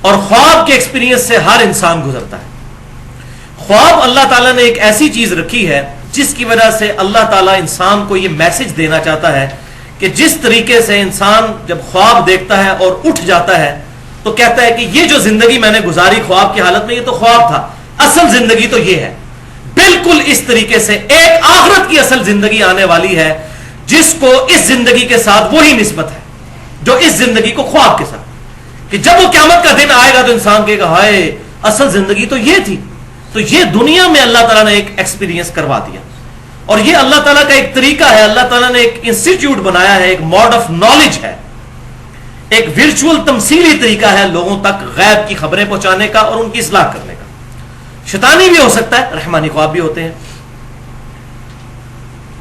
اور خواب کے ایکسپیرینس سے ہر انسان گزرتا ہے. خواب اللہ تعالیٰ نے ایک ایسی چیز رکھی ہے جس کی وجہ سے اللہ تعالیٰ انسان کو یہ میسج دینا چاہتا ہے کہ جس طریقے سے انسان جب خواب دیکھتا ہے اور اٹھ جاتا ہے تو کہتا ہے کہ یہ جو زندگی میں نے گزاری خواب کی حالت میں یہ تو خواب تھا, اصل زندگی تو یہ ہے. بالکل اس طریقے سے ایک آخرت کی اصل زندگی آنے والی ہے جس کو اس زندگی کے ساتھ وہی نسبت ہے جو اس زندگی کو خواب کے ساتھ, کہ جب وہ قیامت کا دن آئے گا تو انسان کہے گا ہائے اصل زندگی تو یہ تھی. تو یہ دنیا میں اللہ تعالیٰ نے ایک ایکسپیرینس کروا دیا, اور یہ اللہ تعالیٰ کا ایک طریقہ ہے. اللہ تعالیٰ نے ایک انسٹیٹیوٹ بنایا ہے, ایک موڈ آف نالج ہے, ایک ورچوئل تمثیلی طریقہ ہے لوگوں تک غیب کی خبریں پہنچانے کا اور ان کی اصلاح کرنے کا. شیطانی بھی ہو سکتا ہے, رحمانی خواب بھی ہوتے ہیں.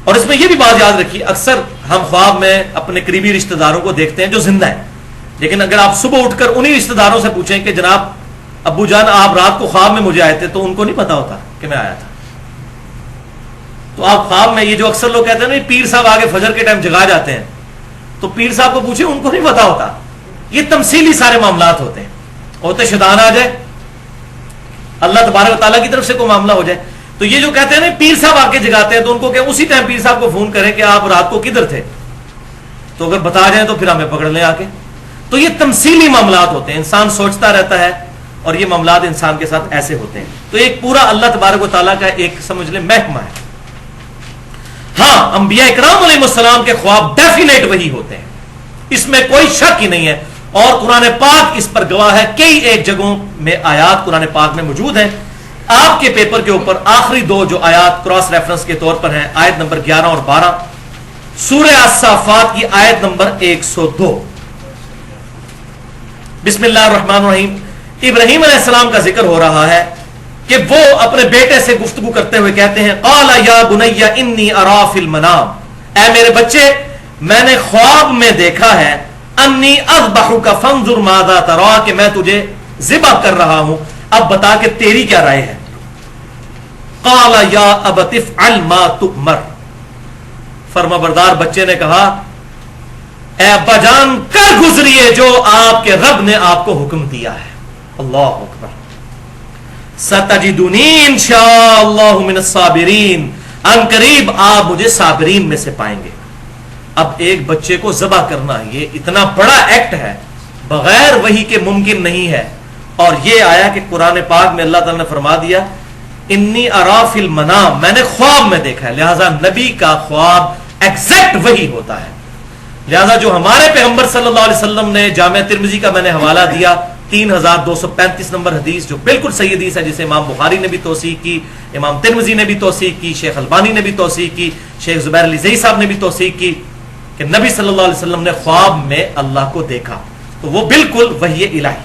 اور اس میں یہ بھی بات یاد رکھیے, اکثر ہم خواب میں اپنے قریبی رشتہ داروں کو دیکھتے ہیں جو زندہ ہیں, لیکن اگر آپ صبح اٹھ کر انہی رشتہ داروں سے پوچھیں کہ جناب ابو جان آپ رات کو خواب میں مجھے آئے تھے, تو ان کو نہیں پتا ہوتا کہ میں آیا تھا. تو آپ خواب میں یہ جو اکثر لوگ کہتے ہیں نا پیر صاحب آگے فجر کے ٹائم جگا جاتے ہیں, تو پیر صاحب کو پوچھیں ان کو نہیں پتا ہوتا. یہ تمثیلی سارے معاملات ہوتے ہیں, ہوتے شیطان آ جائے, اللہ تبارک و تعالیٰ کی طرف سے کوئی معاملہ ہو جائے. تو یہ جو کہتے ہیں نا پیر صاحب آ کے جگاتے ہیں, تو ان کو کہ اسی ٹائم پیر صاحب کو فون کریں کہ آپ رات کو کدھر تھے, تو اگر بتا جائیں تو پھر ہمیں پکڑ لیں آ کے. تو یہ تمثیلی معاملات ہوتے ہیں, انسان سوچتا رہتا ہے اور یہ معاملات انسان کے ساتھ ایسے ہوتے ہیں. تو ایک پورا اللہ تبارک و تعالیٰ کا ایک سمجھ لیں محکمہ ہے. ہاں انبیاء اکرام علیہ السلام کے خواب ڈیفینیٹ وہی ہوتے ہیں, اس میں کوئی شک ہی نہیں ہے, اور قرآن پاک اس پر گواہ ہے. کئی ایک جگہوں میں آیات قرآن پاک میں موجود ہیں. آپ کے پیپر کے اوپر آخری دو جو آیات کراس ریفرنس کے طور پر ہیں, آیت نمبر 11 اور 12, سورہ الصافات کی آیت نمبر 102. بسم اللہ الرحمن الرحیم. ابراہیم علیہ السلام کا ذکر ہو رہا ہے کہ وہ اپنے بیٹے سے گفتگو کرتے ہوئے کہتے ہیں قال یا بنی انی ارا فی المنام, اے میرے بچے میں نے خواب میں دیکھا ہے, انی اذبحک فانظر ماذا ترى, کہ میں تجھے ذبح کر رہا ہوں, اب بتا کہ تیری کیا رائے ہے. قال یا ابت افعل ما تؤمر, فرما بردار بچے نے کہا اے ابا جان کر گزریے جو آپ کے رب نے آپ کو حکم دیا ہے. اللہ اکبر. ستجدنی انشاءاللہ من الصابرین, ان قریب آپ مجھے صابرین میں سے پائیں گے. اب ایک بچے کو ذبح کرنا یہ اتنا بڑا ایکٹ ہے, بغیر وحی کے ممکن نہیں ہے. اور یہ آیا کہ قرآن پاک میں اللہ تعالیٰ نے فرما دیا انی ارا فی المنام, میں نے خواب میں دیکھا ہے. لہذا نبی کا خواب ایگزیکٹ وہی ہوتا ہے. لہذا جو ہمارے پیغمبر صلی اللہ علیہ وسلم نے, جامعہ ترمذی کا میں نے حوالہ دیا 3235 نمبر حدیث, جو بالکل صحیح حدیث ہے, جسے امام بخاری نے بھی توثیق کی, امام ترمذی نے بھی توثیق کی, شیخ البانی نے بھی توثیق کی, شیخ زبیر علی زئی صاحب نے بھی توثیق کی, کہ نبی صلی اللہ علیہ وسلم نے خواب میں اللہ کو دیکھا. تو وہ بالکل وحی الہی.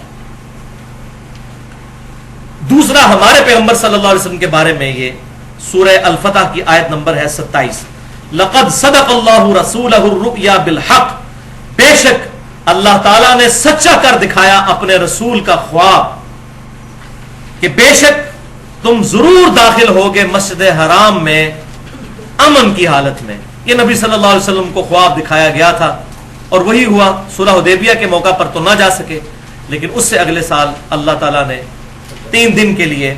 دوسرا ہمارے پیغمبر صلی اللہ علیہ وسلم کے بارے میں یہ سورہ الفتح کی آیت نمبر ہے 27, لقد صدق اللہ رسولہ الرؤیا بالحق, بے شک اللہ تعالیٰ نے سچا کر دکھایا اپنے رسول کا خواب کہ بے شک تم ضرور داخل ہوگے مسجد حرام میں امن کی حالت میں. یہ نبی صلی اللہ علیہ وسلم کو خواب دکھایا گیا تھا اور وہی ہوا. صلح حدیبیہ کے موقع پر تو نہ جا سکے, لیکن اس سے اگلے سال اللہ تعالیٰ نے 3 دن کے لیے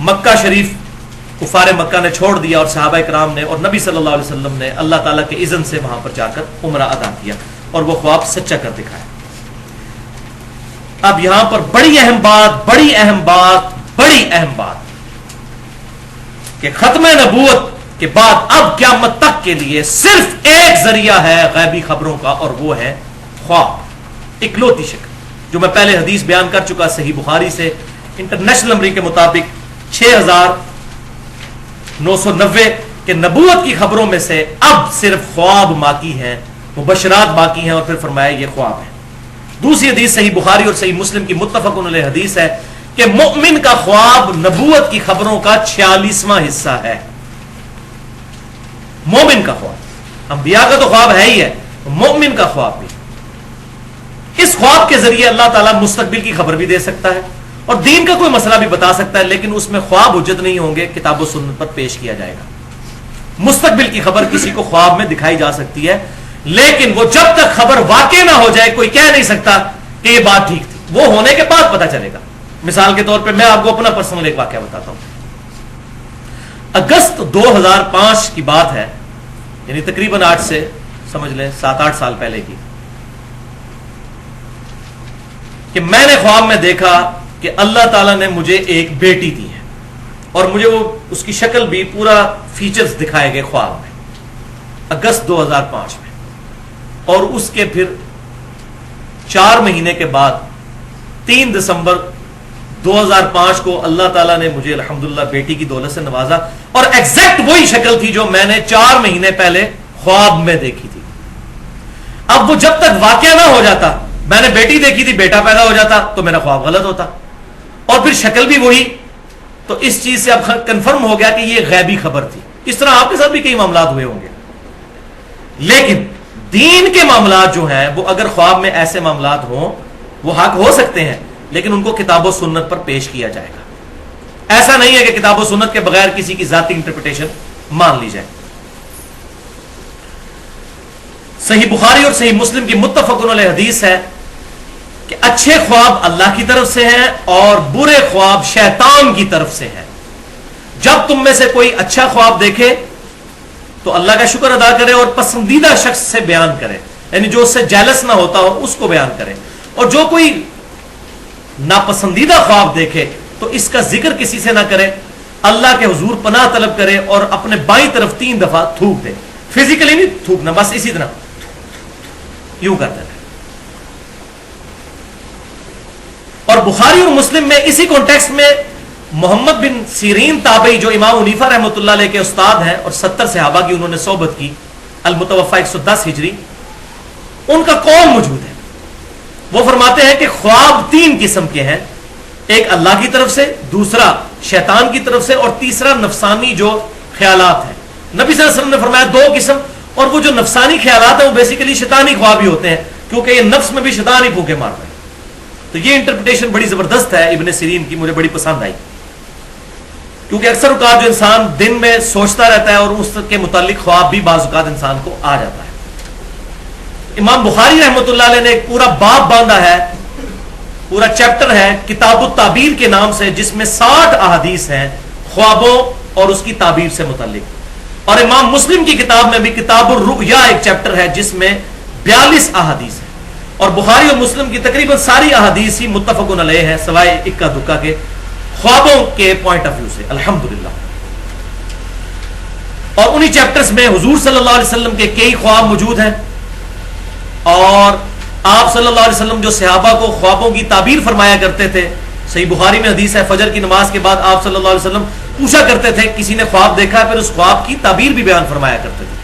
مکہ شریف کفار مکہ نے چھوڑ دیا, اور صحابہ کرام نے اور نبی صلی اللہ علیہ وسلم نے اللہ تعالیٰ کے اذن سے وہاں پر جا کر عمرہ ادا کیا, اور وہ خواب سچا کر دکھایا. اب یہاں پر بڑی اہم بات کہ ختم نبوت کے بعد اب قیامت تک کے لیے صرف ایک ذریعہ ہے غیبی خبروں کا, اور وہ ہے خواب, اکلوتی شکل, جو میں پہلے حدیث بیان کر چکا صحیح بخاری سے. انٹرنیشنل نمبر کے مطابق 6990 کے نبوت کی خبروں میں سے اب صرف خواب باقی ہیں, مبشرات باقی ہیں, اور پھر فرمایا یہ خواب ہے. دوسری حدیث صحیح بخاری اور صحیح مسلم کی متفق علیہ حدیث ہے کہ مومن کا خواب نبوت کی خبروں کا 46واں حصہ ہے. مومن کا خواب, انبیاء کا تو خواب ہے ہی ہے, مومن کا خواب بھی. اس خواب کے ذریعے اللہ تعالیٰ مستقبل کی خبر بھی دے سکتا ہے اور دین کا کوئی مسئلہ بھی بتا سکتا ہے, لیکن اس میں خواب حجت نہیں ہوں گے, کتاب و سنت پر پیش کیا جائے گا. مستقبل کی خبر کسی کو خواب میں دکھائی جا سکتی ہے, لیکن وہ جب تک خبر واقع نہ ہو جائے کوئی کہہ نہیں سکتا کہ یہ بات ٹھیک تھی. وہ ہونے کے بعد پتہ چلے گا. مثال کے طور پہ میں آپ کو اپنا پرسنل ایک واقعہ بتاتا ہوں. اگست 2005 کی بات ہے, یعنی تقریباً 8 سے سمجھ لیں 7-8 سال پہلے کی, کہ میں نے خواب میں دیکھا کہ اللہ تعالیٰ نے مجھے ایک بیٹی دی ہے, اور مجھے وہ اس کی شکل بھی پورا فیچرز دکھائے گئے خواب میں, اگست 2005 میں. اور اس کے پھر 4 مہینے کے بعد 3 دسمبر 2005 کو اللہ تعالیٰ نے مجھے الحمدللہ بیٹی کی دولت سے نوازا, اور ایگزیکٹ وہی شکل تھی جو میں نے 4 مہینے پہلے خواب میں دیکھی تھی. اب وہ جب تک واقعہ نہ ہو جاتا, میں نے بیٹی دیکھی تھی, بیٹا پیدا ہو جاتا تو میرا خواب غلط ہوتا, اور پھر شکل بھی وہی. تو اس چیز سے اب کنفرم ہو گیا کہ یہ غیبی خبر تھی. اس طرح آپ کے ساتھ بھی کئی معاملات ہوئے ہوں گے. لیکن دین کے معاملات جو ہیں وہ اگر خواب میں ایسے معاملات ہوں, وہ حق ہو سکتے ہیں, لیکن ان کو کتاب و سنت پر پیش کیا جائے گا. ایسا نہیں ہے کہ کتاب و سنت کے بغیر کسی کی ذاتی انٹرپریٹیشن مان لی جائے. صحیح بخاری اور صحیح مسلم کی متفق علیہ حدیث ہے کہ اچھے خواب اللہ کی طرف سے ہیں اور برے خواب شیطان کی طرف سے ہیں. جب تم میں سے کوئی اچھا خواب دیکھے تو اللہ کا شکر ادا کرے اور پسندیدہ شخص سے بیان کرے, یعنی جو اس سے جیلس نہ ہوتا ہو اس کو بیان کرے. اور جو کوئی ناپسندیدہ خواب دیکھے تو اس کا ذکر کسی سے نہ کرے, اللہ کے حضور پناہ طلب کرے اور اپنے بائیں طرف 3 دفعہ تھوک دے. فزیکلی نہیں تھوکنا, بس اسی طرح یوں کرتے رہے. اور بخاری اور مسلم میں اسی کانٹیکسٹ میں محمد بن سیرین تابعی جو امام حنیفہ رحمۃ اللہ علیہ کے استاد ہیں اور 70 صحابہ کی انہوں نے صحبت کی, المتوفی 110 ہجری, ان کا قول موجود ہے. وہ فرماتے ہیں کہ خواب 3 قسم کے ہیں, ایک اللہ کی طرف سے, دوسرا شیطان کی طرف سے, اور تیسرا نفسانی جو خیالات ہیں. نبی صلی اللہ علیہ وسلم نے فرمایا 2 قسم, اور وہ جو نفسانی خیالات ہیں وہ بیسیکلی شیطانی خواب ہی ہوتے ہیں, کیونکہ یہ نفس میں بھی شیطان ہی پھونکے مارتا ہے. تو یہ انٹرپریٹیشن بڑی زبردست ہے ابن سیرین کی, مجھے بڑی پسند آئی, کیونکہ اکثر اوقات جو انسان دن میں سوچتا رہتا ہے اور اس کے متعلق خواب بھی بعض اوقات انسان کو آ جاتا ہے. امام بخاری رحمۃ اللہ علیہ نے ایک پورا باب باندھا ہے, پورا چیپٹر ہے کتاب التعبیر کے نام سے, جس میں 60 احادیث ہیں خوابوں اور اس کی تعبیر سے متعلق. اور امام مسلم کی کتاب میں بھی کتاب الرؤیا ایک چیپٹر ہے جس میں 42 احادیث ہیں. اور بخاری اور مسلم کی تقریباً ساری احادیث ہی متفق علیہ ہیں سوائے اکا دکا کے, خوابوں کے پوائنٹ آف ویو سے الحمدللہ. اور انہی چیپٹرز میں حضور صلی اللہ علیہ وسلم کے کئی خواب موجود ہیں, اور آپ صلی اللہ علیہ وسلم جو صحابہ کو خوابوں کی تعبیر فرمایا کرتے تھے. صحیح بخاری میں حدیث ہے, فجر کی نماز کے بعد آپ صلی اللہ علیہ وسلم پوچھا کرتے تھے, کسی نے خواب دیکھا, پھر اس خواب کی تعبیر بھی بیان فرمایا کرتے تھے.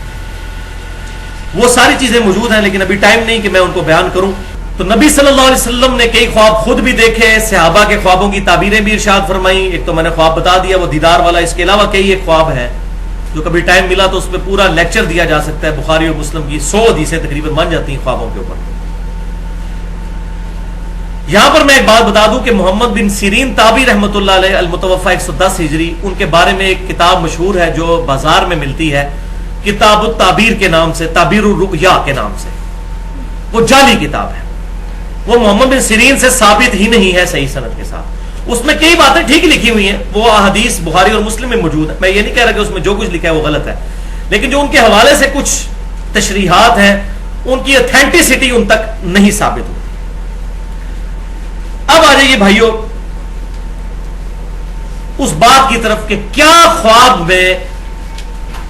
وہ ساری چیزیں موجود ہیں, لیکن ابھی ٹائم نہیں کہ میں ان کو بیان کروں. تو نبی صلی اللہ علیہ وسلم نے کئی خواب خود بھی دیکھے, صحابہ کے خوابوں کی تعبیریں بھی ارشاد فرمائیں. ایک تو میں نے خواب بتا دیا وہ دیدار والا, اس کے علاوہ کئی ایک خواب ہیں جو کبھی ٹائم ملا تو اس پہ پورا لیکچر دیا جا سکتا ہے. بخاری اور مسلم کی 100 حدیثیں تقریباً بن جاتی ہیں خوابوں کے اوپر. یہاں پر میں ایک بات بتا دوں کہ محمد بن سیرین تابعی رحمۃ اللہ علیہ المتوفی 110 ہجری, ان کے بارے میں ایک کتاب مشہور ہے جو بازار میں ملتی ہے, کتاب التعبیر کے نام سے, تعبیر الرؤیا کے نام سے. وہ جعلی کتاب ہے, وہ محمد بن سیرین سے ثابت ہی نہیں ہے صحیح سند کے ساتھ. اس میں کئی باتیں ٹھیک لکھی ہوئی ہیں, وہ احادیث بخاری اور مسلم میں موجود ہے. میں یہ نہیں کہہ رہا کہ اس میں جو کچھ لکھا ہے وہ غلط ہے, لیکن جو ان کے حوالے سے کچھ تشریحات ہیں ان کی اتھینٹسٹی ان تک نہیں ثابت ہوتی. اب آ جائیے بھائیوں اس بات کی طرف کہ کیا خواب میں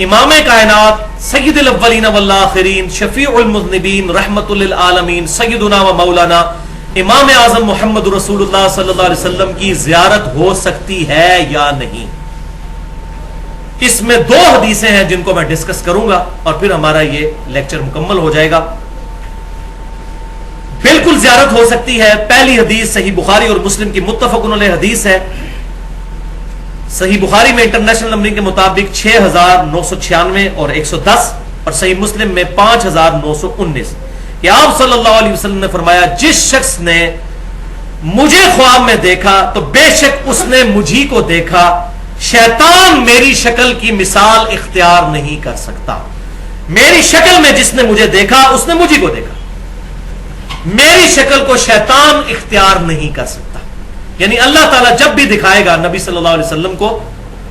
امام کائنات سید الاولین والآخرین شفیع المذنبین رحمت للعالمین سیدنا و مولانا امام اعظم محمد رسول اللہ صلی اللہ علیہ وسلم کی زیارت ہو سکتی ہے یا نہیں. اس میں 2 حدیثیں ہیں جن کو میں ڈسکس کروں گا اور پھر ہمارا یہ لیکچر مکمل ہو جائے گا. بالکل زیارت ہو سکتی ہے. پہلی حدیث صحیح بخاری اور مسلم کی متفق علیہ حدیث ہے. صحیح بخاری میں انٹرنیشنل نمبرنگ کے مطابق 6996 اور 110, اور صحیح مسلم میں 5919, کہ آپ صلی اللہ علیہ وسلم نے فرمایا جس شخص نے مجھے خواب میں دیکھا تو بے شک اس نے مجھی کو دیکھا, شیطان میری شکل کی مثال اختیار نہیں کر سکتا. میری شکل میں جس نے مجھے دیکھا اس نے مجھی کو دیکھا. میری شکل کو شیطان اختیار نہیں کر سکتا. یعنی اللہ تعالیٰ جب بھی دکھائے گا نبی صلی اللہ علیہ وسلم کو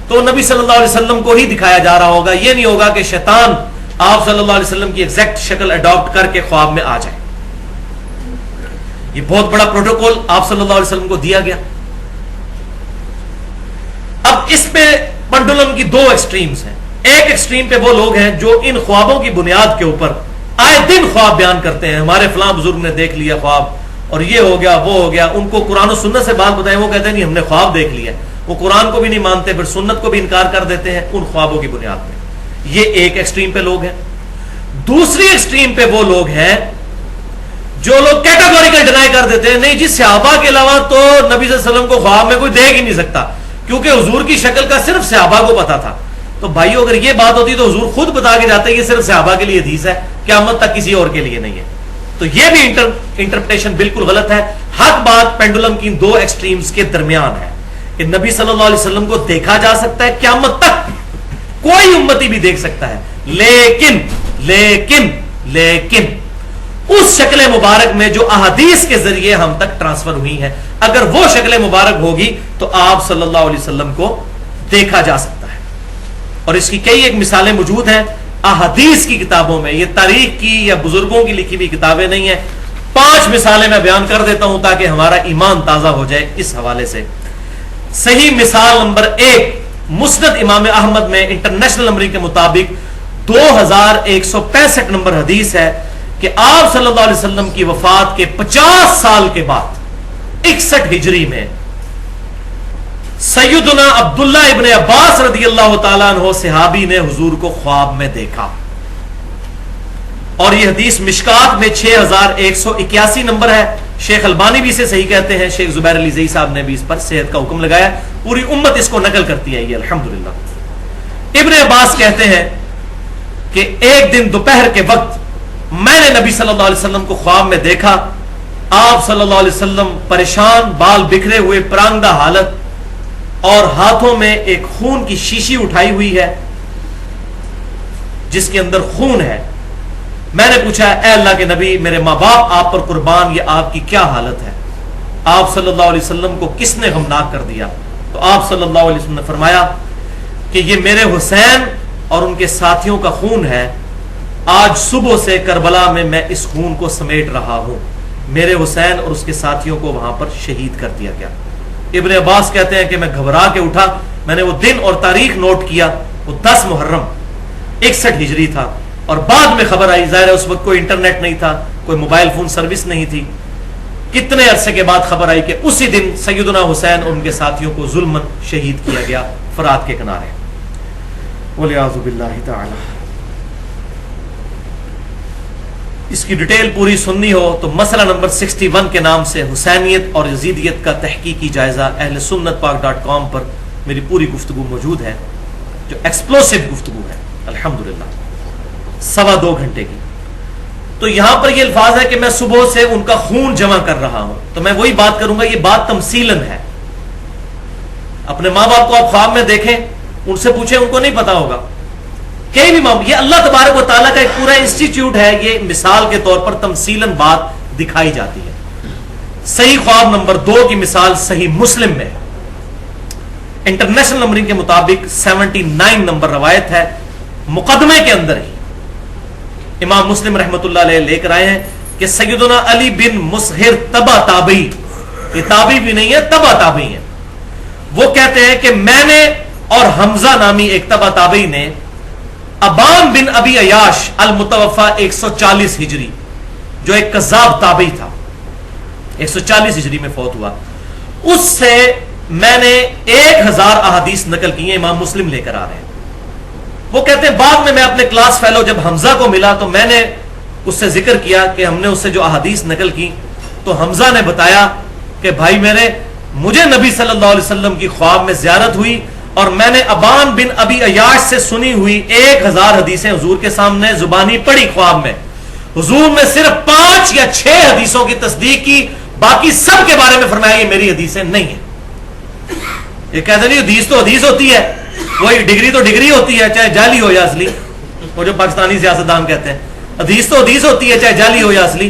تو نبی صلی اللہ علیہ وسلم کو ہی دکھایا جا رہا ہوگا. یہ نہیں ہوگا کہ شیطان آپ صلی اللہ علیہ وسلم کی ایگزیکٹ شکل اڈاپٹ کر کے خواب میں آ جائے. یہ بہت بڑا پروٹوکول آپ صلی اللہ علیہ وسلم کو دیا گیا. اب اس پہ پنڈولم کی دو ایکسٹریمز ہیں. ایک ایکسٹریم پہ وہ لوگ ہیں جو ان خوابوں کی بنیاد کے اوپر آئے دن خواب بیان کرتے ہیں. ہمارے فلاں بزرگ نے دیکھ لیا خواب اور یہ ہو گیا وہ ہو گیا. ان کو قرآن و سنت سے بات بتائیں وہ کہتے ہیں نہیں ہم نے خواب دیکھ لیا. وہ قرآن کو بھی نہیں مانتے پھر سنت کو بھی انکار کر دیتے ہیں ان خوابوں کی بنیاد پہ. یہ ایک ایکسٹریم پہ لوگ ہیں. دوسری ایکسٹریم پہ وہ لوگ ہیں جو لوگ کیٹاگوریکل ڈینائی کر دیتے ہیں نہیں جی صحابہ کے علاوہ تو نبی صلی اللہ علیہ وسلم کو خواب میں کوئی دیکھ ہی نہیں سکتا کیونکہ حضور کی شکل کا صرف صحابہ کو پتا تھا. تو بھائیو اگر یہ بات ہوتی تو حضور خود بتا کے جاتے ہیں یہ صرف صحابہ کے لیے حدیث ہے قیامت تک کسی اور کے لیے نہیں ہے. تو یہ بھی انٹرپریٹیشن بالکل غلط ہے. حق بات پینڈولم کی دو ایکسٹریمز کے درمیان ہے کہ نبی صلی اللہ علیہ وسلم کو دیکھا جا سکتا ہے قیامت تک کوئی امتی بھی دیکھ سکتا ہے لیکن لیکن لیکن اس شکل مبارک میں جو احادیث کے ذریعے ہم تک ٹرانسفر ہوئی ہیں اگر وہ شکل مبارک ہوگی تو آپ صلی اللہ علیہ وسلم کو دیکھا جا سکتا ہے. اور اس کی کئی ایک مثالیں موجود ہیں احادیث کی کتابوں میں. یہ تاریخ کی یا بزرگوں کی لکھی ہوئی کتابیں نہیں ہیں. 5 مثالیں میں بیان کر دیتا ہوں تاکہ ہمارا ایمان تازہ ہو جائے اس حوالے سے. صحیح مثال نمبر 1 مسند امام احمد میں انٹرنیشنل نمبرنگ کے مطابق 2165 نمبر حدیث ہے کہ آپ صلی اللہ علیہ وسلم کی وفات کے 50 سال کے بعد 61 ہجری میں سیدنا عبداللہ ابن عباس رضی اللہ تعالیٰ عنہ صحابی نے حضور کو خواب میں دیکھا. اور یہ حدیث مشکات میں 6181 نمبر ہے. شیخ البانی بھی اسے صحیح کہتے ہیں. شیخ زبیر علی زئی صاحب نے بھی اس پر صحت کا حکم لگایا. پوری امت اس کو نقل کرتی ہے یہ الحمدللہ. ابن عباس کہتے ہیں کہ ایک دن دوپہر کے وقت میں نے نبی صلی اللہ علیہ وسلم کو خواب میں دیکھا. آپ صلی اللہ علیہ وسلم پریشان بال بکھرے ہوئے پرانگدہ حالت اور ہاتھوں میں ایک خون کی شیشی اٹھائی ہوئی ہے جس کے اندر خون ہے. میں نے پوچھا اے اللہ کے نبی میرے ماں باپ آپ پر قربان یہ آپ کی کیا حالت ہے. آپ صلی اللہ علیہ وسلم کو کس نے غمناک کر دیا؟ تو آپ صلی اللہ علیہ وسلم نے فرمایا کہ یہ میرے حسین اور ان کے ساتھیوں کا خون ہے. آج صبح سے کربلا میں اس خون کو سمیٹ رہا ہوں. میرے حسین اور اس کے ساتھیوں کو وہاں پر شہید کر دیا گیا. ابن عباس کہتے ہیں کہ میں گھبرا کے اٹھا. میں نے وہ دن اور تاریخ نوٹ کیا. وہ 10 محرم 61 ہجری تھا. اور بعد میں خبر آئی ظاہر ہے اس وقت کوئی انٹرنیٹ نہیں تھا کوئی موبائل فون سروس نہیں تھی. کتنے عرصے کے بعد خبر آئی کہ اسی دن سیدنا حسین اور ان کے ساتھیوں کو ظلماً شہید کیا گیا فرات کے کنارے. وَلِعَاذُ بِاللَّهِ تَعَالَى. اس کی ڈیٹیل پوری سننی ہو تو مسئلہ نمبر 61 کے نام سے حسینیت اور یزیدیت کا تحقیقی جائزہ اہل سنت پاک.com پر میری پوری گفتگو موجود ہے جو ایکسپلوسیو گفتگو ہے الحمدللہ 2.25 گھنٹے کی. تو یہاں پر یہ الفاظ ہے کہ میں صبح سے ان کا خون جمع کر رہا ہوں. تو میں وہی بات کروں گا یہ بات تمثیلاً ہے. اپنے ماں باپ کو آپ خواب میں دیکھیں ان سے پوچھیں ان کو نہیں پتا ہوگا. کئی بھی یہ اللہ تبارک و تعالیٰ کا ایک پورا انسٹیٹیوٹ ہے. یہ مثال کے طور پر تمثیلاً بات دکھائی جاتی ہے. صحیح خواب نمبر 2 کی مثال صحیح مسلم میں انٹرنیشنل نمبرنگ کے مطابق 79 نمبر روایت ہے. مقدمے کے اندر ہی امام مسلم رحمۃ اللہ علیہ لے کر آئے ہیں کہ سیدنا علی بن مسہر تبع تابعی, یہ تابعی بھی نہیں ہے تبع تابعی ہے, وہ کہتے ہیں کہ میں نے اور حمزہ نامی ایک تبع تابعی نے ابان بن ابی عیاش المتوفا 140 ہجری جو ایک کذاب تابعی تھا 140 ہجری میں فوت ہوا, اس سے میں نے 1000 احادیث نقل کی ہیں. امام مسلم لے کر آ رہے ہیں. وہ کہتے ہیں بعد میں اپنے کلاس فیلو جب حمزہ کو ملا تو میں نے اس سے ذکر کیا کہ ہم نے اس سے جو احادیث نقل کی تو حمزہ نے بتایا کہ بھائی میرے مجھے نبی صلی اللہ علیہ وسلم کی خواب میں زیارت ہوئی اور میں نے ابان بن ابی عیاش سے سنی ہوئی 1000 حدیثیں حضور کے سامنے زبانی پڑھی خواب میں. حضور میں صرف 5 یا 6 حدیثوں کی تصدیق کی, باقی سب کے بارے میں فرمایا یہ میری حدیثیں نہیں ہیں. یہ کہتے نہیں حدیث تو حدیث ہوتی ہے, وہی ڈگری تو ڈگری ہوتی ہے چاہے جعلی ہو یا اصلی. وہ جو پاکستانی سیاستدان کہتے ہیں حدیث تو حدیث ہوتی ہے چاہے جعلی ہو یا اصلی.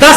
10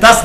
10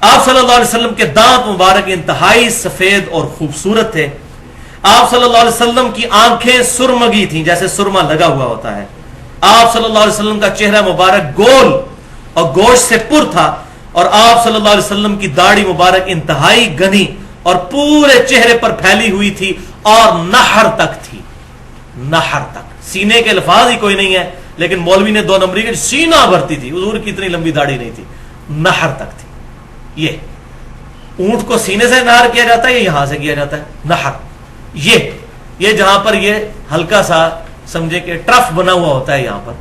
آپ صلی اللہ علیہ وسلم کے دانت مبارک انتہائی سفید اور خوبصورت تھے. آپ صلی اللہ علیہ وسلم کی آنکھیں سرمگی تھیں جیسے سرما لگا ہوا ہوتا ہے. آپ صلی اللہ علیہ وسلم کا چہرہ مبارک گول اور گوشت سے پر تھا, اور آپ صلی اللہ علیہ وسلم کی داڑھی مبارک انتہائی گھنی اور پورے چہرے پر پھیلی ہوئی تھی اور نہر تک تھی. نہر تک, سینے کے الفاظ ہی کوئی نہیں ہے, لیکن مولوی نے 2 نمبری کے سینہ بھرتی تھی. حضور کی اتنی لمبی داڑھی نہیں تھی, نہر تک تھی. یہ اونٹ کو سینے سے نہر کیا جاتا ہے یا یہاں سے کیا جاتا ہے نہر؟ یہ جہاں پر یہ ہلکا سا سمجھے کہ ٹرف بنا ہوا ہوتا ہے, یہاں پر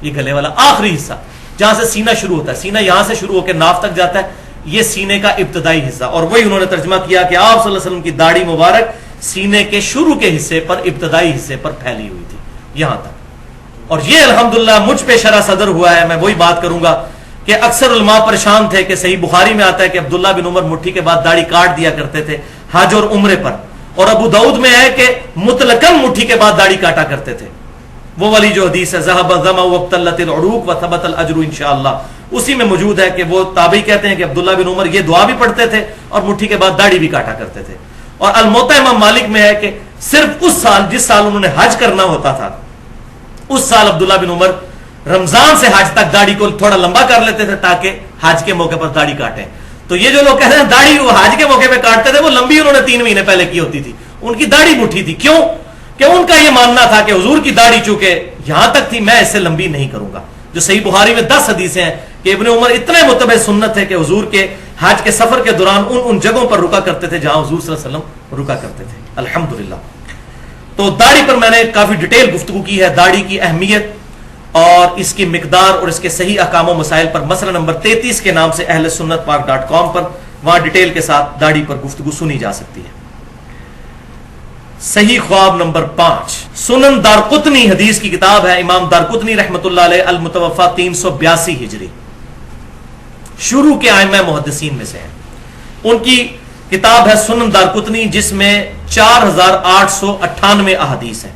یہ گلے والا آخری حصہ جہاں سے سینہ شروع ہوتا ہے, سینہ یہاں سے شروع ہو کے ناف تک جاتا ہے, یہ سینے کا ابتدائی حصہ. اور وہی انہوں نے ترجمہ کیا کہ آپ صلی اللہ علیہ وسلم کی داڑھی مبارک سینے کے شروع کے حصے پر, ابتدائی حصے پر پھیلی ہوئی تھی یہاں تک. اور یہ الحمدللہ مجھ پہ شرح صدر ہوا ہے. میں وہی بات کروں گا کہ اکثر علماء پریشان تھے کہ صحیح بخاری میں آتا ہے کہ عبداللہ بن عمر مٹھی کے بعد داڑھی کاٹ دیا کرتے تھے حج اور عمرے پر, اور ابو داؤد میں ہے کہ مطلقاً مٹھی کے بعد داڑھی کاٹا کرتے تھے. وہ والی جو حدیث ہے ذهب الظمأ وابتلت العروق وثبت الاجر انشاءاللہ, اسی میں موجود ہے کہ وہ تابعی کہتے ہیں کہ عبداللہ بن عمر یہ دعا بھی پڑھتے تھے اور مٹھی کے بعد داڑھی بھی کاٹا کرتے تھے. اور الموطا امام مالک میں ہے کہ صرف اس سال, جس سال انہوں نے حج کرنا ہوتا تھا, اس سال عبداللہ بن عمر رمضان سے حج تک داڑھی کو تھوڑا لمبا کر لیتے تھے تاکہ حج کے موقع پر داڑھی کاٹیں. تو یہ جو لوگ کہتے ہیں داڑھی وہ حج کے موقع پہ کاٹتے تھے, وہ لمبی انہوں نے 3 مہینے پہلے کی ہوتی تھی. ان کی داڑھی مٹھی تھی. کیوں؟ کہ ان کا یہ ماننا تھا کہ حضور کی داڑھی چونکہ یہاں تک تھی, میں اس سے لمبی نہیں کروں گا. جو صحیح بخاری میں 10 حدیثیں ہیں کہ ابن عمر اتنے متبع سنت ہے کہ حضور کے حج کے سفر کے دوران ان جگہوں پر رکا کرتے تھے جہاں حضور صلی اللہ علیہ وسلم رکا کرتے تھے. الحمدللہ. تو داڑھی پر میں نے کافی ڈیٹیل گفتگو کی ہے, داڑھی کی اہمیت اور اس کی مقدار اور اس کے صحیح احکام و مسائل پر مسئلہ نمبر 33 کے نام سے اہل سنت پاک .com پر, وہاں ڈیٹیل کے ساتھ داڑھی پر گفتگو سنی جا سکتی ہے. صحیح خواب نمبر 5, سنن دارقطنی حدیث کی کتاب ہے. امام دارقطنی رحمۃ اللہ علیہ المتوفا 382 ہجری, شروع کے ائمہ محدثین میں سے ہیں. ان کی کتاب ہے سنن دارقطنی جس میں 4898 احادیث ہیں.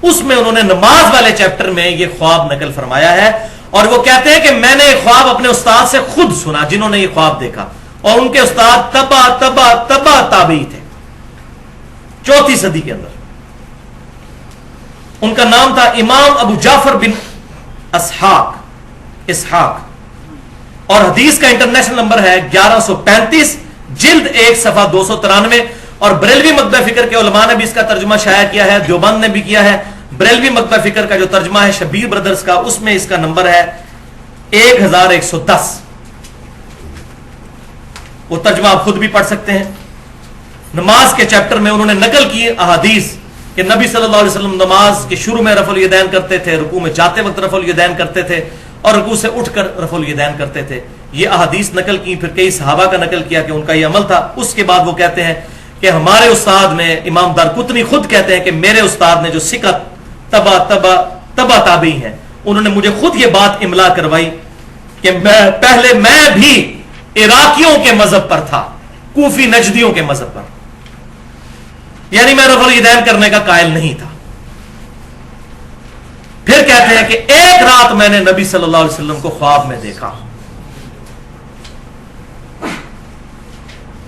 اس میں انہوں نے نماز والے چیپٹر میں یہ خواب نقل فرمایا ہے, اور وہ کہتے ہیں کہ میں نے یہ خواب اپنے استاد سے خود سنا جنہوں نے یہ خواب دیکھا, اور ان کے استاد تبا تابعی تھے 4 صدی کے اندر. ان کا نام تھا امام ابو جعفر بن اسحاق, اور حدیث کا انٹرنیشنل نمبر ہے 1135, جلد 1 صفحہ 293. اور بریلوی مکتبہ فکر کے علماء نے بھی اس کا ترجمہ شائع کیا ہے, دیوبند نے بھی کیا ہے. بریلوی مکتبہ فکر کا جو ترجمہ ہے شبیر برادرز کا, اس میں اس کا نمبر ہے 1110. وہ ترجمہ آپ خود بھی پڑھ سکتے ہیں. نماز کے چیپٹر میں انہوں نے نقل کی احادیث کہ نبی صلی اللہ علیہ وسلم نماز کے شروع میں رفع الیدین کرتے تھے, رکوع میں جاتے وقت رفع الیدین کرتے تھے, اور رکوع سے اٹھ کر رفع الیدین کرتے تھے. یہ احادیث نقل کی, پھر کئی صحابہ کا نقل کیا کہ ان کا یہ عمل تھا. اس کے بعد وہ کہتے ہیں کہ ہمارے استاد نے, امام دارقطنی خود کہتے ہیں کہ میرے استاد نے جو ثقت تبا تابعی ہیں, انہوں نے مجھے خود یہ بات املا کروائی کہ پہلے میں بھی عراقیوں کے مذہب پر تھا, کوفی نجدیوں کے مذہب پر, یعنی میں رفع الیدین کرنے کا قائل نہیں تھا. پھر کہتے ہیں کہ ایک رات میں نے نبی صلی اللہ علیہ وسلم کو خواب میں دیکھا,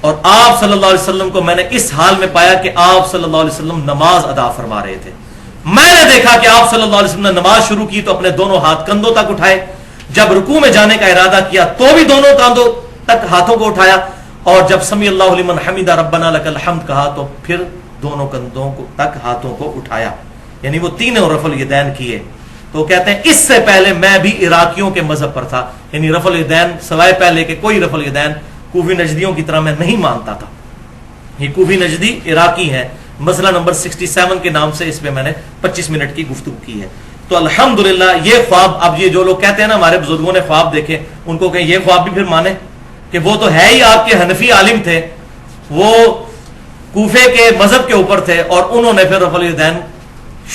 اور آپ صلی اللہ علیہ وسلم کو میں نے اس حال میں پایا کہ آپ صلی اللہ علیہ وسلم نماز ادا فرما رہے تھے. میں نے دیکھا کہ آپ صلی اللہ علیہ وسلم نے نماز شروع کی تو اپنے دونوں ہاتھ کندھوں تک اٹھائے, جب رکوع میں جانے کا ارادہ کیا تو بھی دونوں کندھوں تک ہاتھوں کو اٹھایا, اور جب سمی اللہ لمن حمدہ ربنا لک الحمد کہا تو پھر دونوں کندھوں تک ہاتھوں کو اٹھایا, یعنی وہ تینوں رفع الیدین کیے. تو کہتے ہیں اس سے پہلے میں بھی عراقیوں کے مذہب پر تھا, یعنی رفع الیدین سوائے پہلے کہ کوئی رفع الیدین کوفی نجدیوں کی طرح میں نہیں مانتا تھا. یہ کوفی نجدی عراقی ہیں. مسئلہ نمبر 67 کے نام سے اس پہ میں نے 25 منٹ کی گفتگو کی ہے. تو الحمدللہ یہ خواب, اب یہ جو لوگ کہتے ہیں نا ہمارے بزرگوں نے خواب دیکھے, ان کو کہیں یہ خواب بھی پھر مانے کہ وہ تو ہے ہی آپ کے حنفی عالم تھے, وہ کوفے کے مذہب کے اوپر تھے, اور انہوں نے پھر رفع الیدین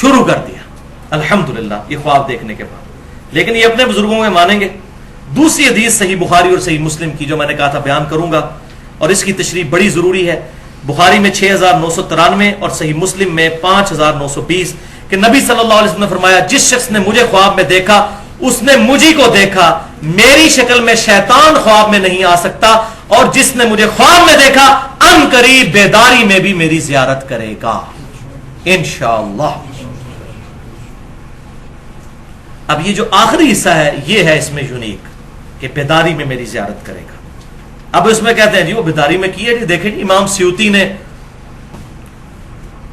شروع کر دیا الحمدللہ یہ خواب دیکھنے کے بعد. لیکن یہ اپنے بزرگوں میں مانیں گے. دوسری حدیث صحیح بخاری اور صحیح مسلم کی جو میں نے کہا تھا بیان کروں گا, اور اس کی تشریح بڑی ضروری ہے. بخاری میں 6993 اور صحیح مسلم میں 5920 کہ نبی صلی اللہ علیہ وسلم نے فرمایا جس شخص نے مجھے خواب میں دیکھا اس نے مجھی کو دیکھا، میری شکل میں شیطان خواب میں نہیں آ سکتا، اور جس نے مجھے خواب میں دیکھا ان قریب بیداری میں بھی میری زیارت کرے گا انشاءاللہ۔ اب یہ جو آخری حصہ ہے یہ ہے اس میں یونیک کہ بیداری میں میری زیارت کرے گا۔ اب اس میں کہتے ہیں جی وہ بیداری میں کی ہے جی، دیکھیں جی امام سیوطی نے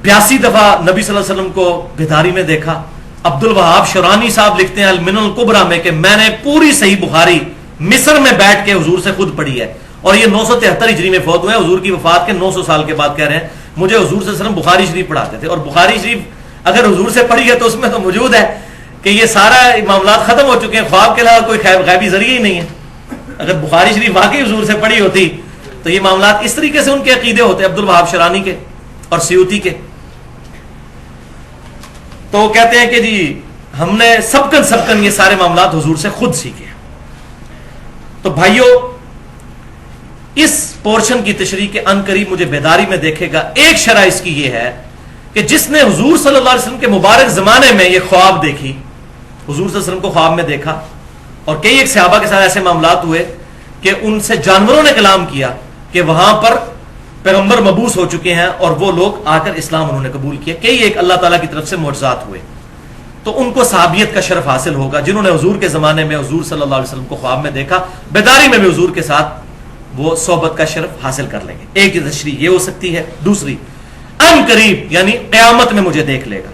82 دفعہ نبی صلی اللہ علیہ وسلم کو بیداری میں دیکھا۔ عبد الوہاب شرانی صاحب لکھتے ہیں المنن الکبریٰ میں کہ میں نے پوری صحیح بخاری مصر میں بیٹھ کے حضور سے خود پڑھی ہے، اور یہ 973 ہجری میں فوت ہوئے ہیں، حضور کی وفات کے 900 سال کے بعد کہہ رہے ہیں مجھے حضور صلی اللہ علیہ وسلم بخاری شریف پڑھاتے تھے، اور بخاری شریف اگر حضور سے پڑھی ہے تو اس میں تو موجود ہے کہ یہ سارا معاملات ختم ہو چکے ہیں، خواب کے علاوہ کوئی غیبی ذریعہ ہی نہیں ہے۔ اگر بخاری شریف واقعی حضور سے پڑھی ہوتی تو یہ معاملات اس طریقے سے ان کے عقیدے ہوتے عبد الوہاب شرانی کے اور سیوطی کے۔ تو وہ کہتے ہیں کہ جی ہم نے سبکن یہ سارے معاملات حضور سے خود سیکھے۔ تو بھائیو اس پورشن کی تشریح کے ان قریب مجھے بیداری میں دیکھے گا، ایک شرح اس کی یہ ہے کہ جس نے حضور صلی اللہ علیہ وسلم کے مبارک زمانے میں یہ خواب دیکھی، حضور صلی اللہ علیہ وسلم کو خواب میں دیکھا، اور کئی ایک صحابہ کے ساتھ ایسے معاملات ہوئے کہ ان سے جانوروں نے کلام کیا کہ وہاں پر پیغمبر مبعوث ہو چکے ہیں، اور وہ لوگ آ کر اسلام انہوں نے قبول کیا، کئی ایک اللہ تعالیٰ کی طرف سے معجزات ہوئے، تو ان کو صحابیت کا شرف حاصل ہوگا جنہوں نے حضور کے زمانے میں حضور صلی اللہ علیہ وسلم کو خواب میں دیکھا، بیداری میں بھی حضور کے ساتھ وہ صحبت کا شرف حاصل کر لیں گے۔ ایک تشریح یہ ہو سکتی ہے۔ دوسری ان قریب یعنی قیامت میں مجھے دیکھ لے گا۔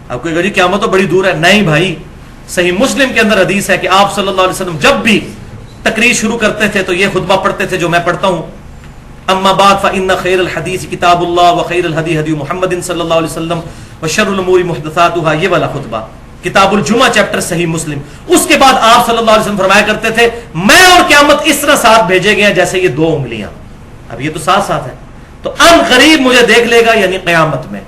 اب کوئی جی قیامت تو بڑی دور ہے، نہیں بھائی، صحیح مسلم کے اندر حدیث ہے کہ آپ صلی اللہ علیہ وسلم جب بھی تقریر شروع کرتے تھے تو یہ خطبہ پڑھتے تھے جو میں پڑھتا ہوں، اما بعد فإن خیر الحدیث کتاب اللہ وخیر الہدی ہدی محمد صلی اللہ علیہ وسلم وشر الامور محدثاتها، یہ والا خطبہ کتاب الجمعہ چیپٹر صحیح مسلم۔ اس کے بعد آپ صلی اللہ علیہ وسلم فرمایا کرتے تھے میں اور قیامت اس طرح ساتھ بھیجے گئے ہیں جیسے یہ دو انگلیاں، اب یہ تو ساتھ ساتھ ہے، تو ان قریب مجھے دیکھ لے گا یعنی قیامت میں۔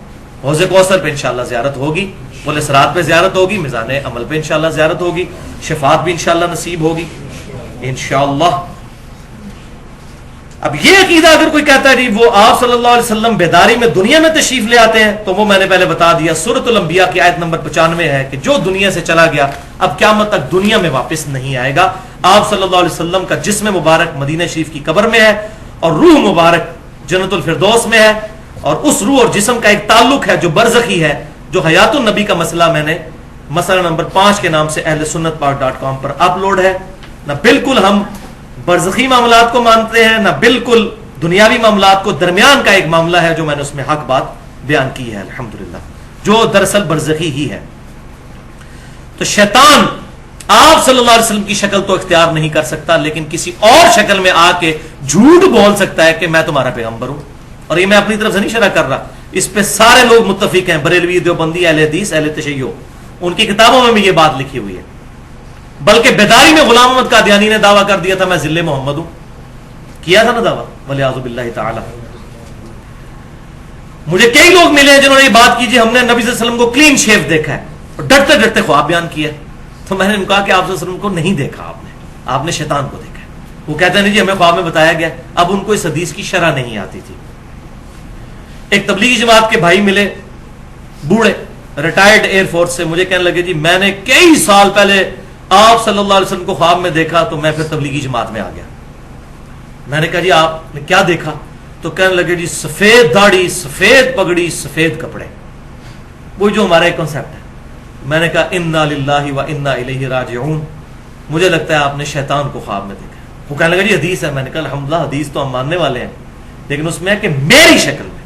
حوض کوثر پہ انشاءاللہ زیارت ہوگی، پل صراط پہ زیارت ہوگی، میزان عمل پہ انشاءاللہ زیارت ہوگی، شفاعت بھی انشاءاللہ نصیب ہوگی انشاءاللہ۔ اب یہ عقیدہ اگر کوئی کہتا ہے جی وہ آپ صلی اللہ علیہ وسلم بیداری میں دنیا میں تشریف لے آتے ہیں، تو وہ میں نے پہلے بتا دیا سورۃ الانبیاء کی آیت نمبر 95 ہے کہ جو دنیا سے چلا گیا اب قیامت تک دنیا میں واپس نہیں آئے گا۔ آپ صلی اللہ علیہ وسلم کا جسم مبارک مدینہ شریف کی قبر میں ہے، اور روح مبارک جنت الفردوس میں ہے، اور اس روح اور جسم کا ایک تعلق ہے جو برزخی ہے، جو حیات النبی کا مسئلہ میں نے مسئلہ نمبر 5 کے نام سے اہل سنت پاک.com پر اپلوڈ ہے۔ نہ بالکل ہم برزخی معاملات کو مانتے ہیں، نہ بالکل دنیاوی معاملات کو، درمیان کا ایک معاملہ ہے جو میں نے اس میں حق بات بیان کی ہے الحمدللہ، جو دراصل برزخی ہی ہے۔ تو شیطان آپ صلی اللہ علیہ وسلم کی شکل تو اختیار نہیں کر سکتا، لیکن کسی اور شکل میں آ کے جھوٹ بول سکتا ہے کہ میں تمہارا پیغمبر ہوں، اور یہ میں اپنی طرف سے نہیں شرح کر رہا، اس پہ سارے لوگ متفق ہیں، بریلوی، دیوبندی، اہل حدیث، اہل تشیع، ان کی کتابوں میں بھی یہ بات لکھی ہوئی ہے۔ بلکہ بیداری میں غلام احمد قادیانی نے دعویٰ کر دیا تھا میں ذل محمد ہوں، کیا تھا نا دعویٰ، والعیاذ باللہ تعالی۔ مجھے کئی لوگ ملے ہیں جنہوں نے یہ بات کی جی ہم نے نبی صلی اللہ علیہ وسلم کو کلین شیو دیکھا ہے، اور ڈرتے ڈرتے خواب بیان کیا، تو میں نے ان کو کہا کہ آپ صلی اللہ علیہ وسلم کو نہیں دیکھا، آپ نے شیطان کو دیکھا ہے۔ وہ کہتے ہیں نہیں جی ہمیں خواب میں بتایا گیا، اب ان کو اس حدیث کی شرح نہیں آتی تھی۔ ایک تبلیغی جماعت کے بھائی ملے، بوڑھے، ریٹائرڈ ایئر فورس سے، مجھے کہنے لگے جی میں نے کئی سال پہلے آپ صلی اللہ علیہ وسلم کو خواب میں دیکھا تو میں پھر تبلیغی جماعت میں آ گیا۔ میں نے کہا جی آپ نے کیا دیکھا؟ تو کہنے لگے جی سفید داڑھی، سفید پگڑی، سفید کپڑے، وہ جو ہمارا ایک کنسیپٹ ہے۔ میں نے کہا انا للہ و انا الیہ راجعون، مجھے لگتا ہے آپ نے شیطان کو خواب میں دیکھا۔ وہ کہنے لگا جی حدیث ہے۔ میں نے کہا الحمدللہ حدیث تو ہم ماننے والے ہیں، لیکن اس میں ہے کہ میری شکل میں۔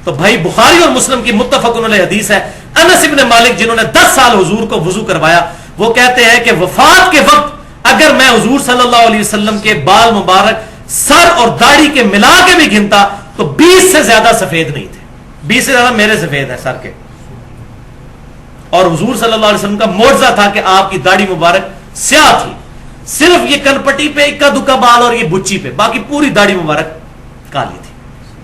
تو بھائی بخاری اور مسلم کی متفق علیہ حدیث ہے، انس ابن مالک جنہوں نے 10 سال حضور کو وضو کروایا، وہ کہتے ہیں کہ وفات کے وقت اگر میں حضور صلی اللہ علیہ وسلم کے بال مبارک سر اور داڑھی کے ملا کے بھی گنتا تو 20 سے زیادہ سفید نہیں تھے، 20 سے زیادہ میرے سفید ہیں سر کے۔ اور حضور صلی اللہ علیہ وسلم کا معجزہ تھا کہ آپ کی داڑھی مبارک سیاہ تھی، صرف یہ کنپٹی پہ اکا دکا بال اور یہ بچی پہ، باقی پوری داڑھی مبارک کالی تھی،